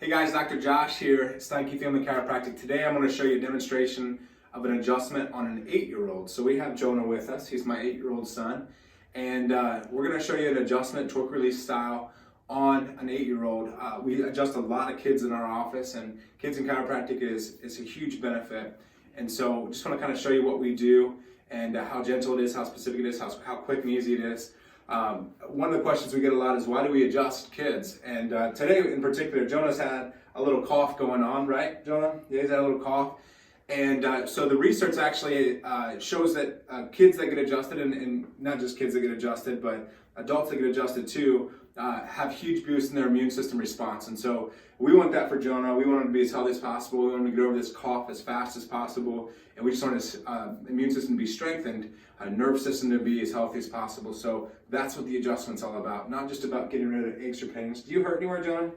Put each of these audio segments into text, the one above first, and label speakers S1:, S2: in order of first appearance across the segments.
S1: Hey guys, Dr. Josh here at Steinke Family Chiropractic. Today I'm going to show you a demonstration of an adjustment on an 8-year-old. So we have Jonah with us. He's my 8-year-old son. And we're going to show you an adjustment, torque release style, on an 8-year-old. We adjust a lot of kids in our office, and kids in chiropractic is a huge benefit. And so just want to kind of show you what we do and how gentle it is, how specific it is, how quick and easy it is. One of the questions we get a lot is, why do we adjust kids? And today in particular, Jonah's had a little cough going on, right, Jonah? Yeah, he's had a little cough. And so the research actually shows that kids that get adjusted, and not just kids that get adjusted, but adults that get adjusted too, have huge boosts in their immune system response. And so we want that for Jonah. We want him to be as healthy as possible. We want him to get over this cough as fast as possible. And we just want his immune system to be strengthened, nerve system to be as healthy as possible. So that's what the adjustment's all about. Not just about getting rid of aches or pains. Do you hurt anywhere, Jonah?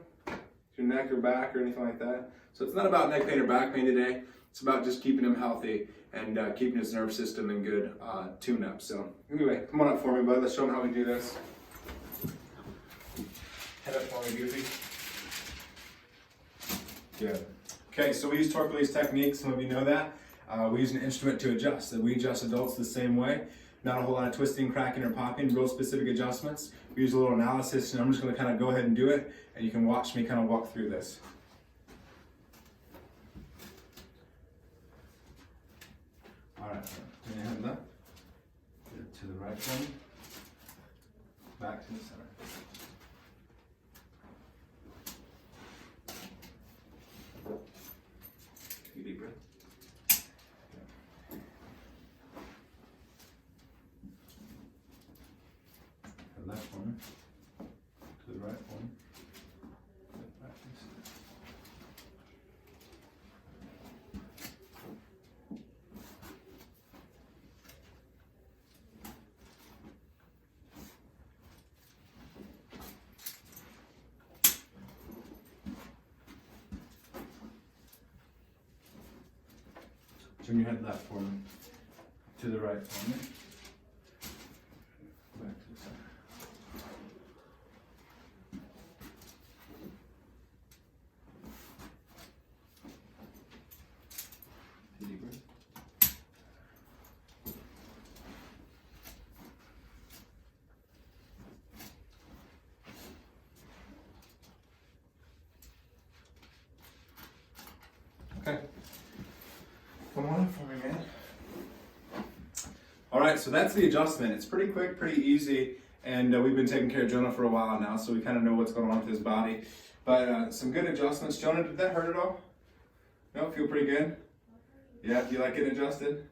S1: Your neck or back or anything like that? So it's not about neck pain or back pain today. It's about just keeping him healthy and keeping his nerve system in good tune-up. So anyway, come on up for me, bud. Let's show him how we do this. Head up for me, Goofy. Good. Okay, so we use torque release technique. Some of you know that. We use an instrument to adjust. And we adjust adults the same way. Not a whole lot of twisting, cracking, or popping. Real specific adjustments. We use a little analysis, and I'm just going to kind of go ahead and do it, and you can watch me kind of walk through this. All right. Turn your head left. Get it to the right one. Back to the center. Take a deep breath. The left one to the right one. Back to the center. Turn your head left for me. To the right for me. Back to the center. Take a deep breath. Okay. Come on up for me, man. All right, so that's the adjustment. It's pretty quick, pretty easy, and we've been taking care of Jonah for a while now, so we kind of know what's going on with his body. But some good adjustments. Jonah, did that hurt at all? No, feel pretty good? Yeah, do you like getting adjusted?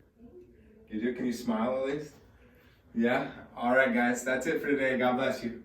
S1: You do? Can you smile at least? Yeah? All right, guys, that's it for today. God bless you.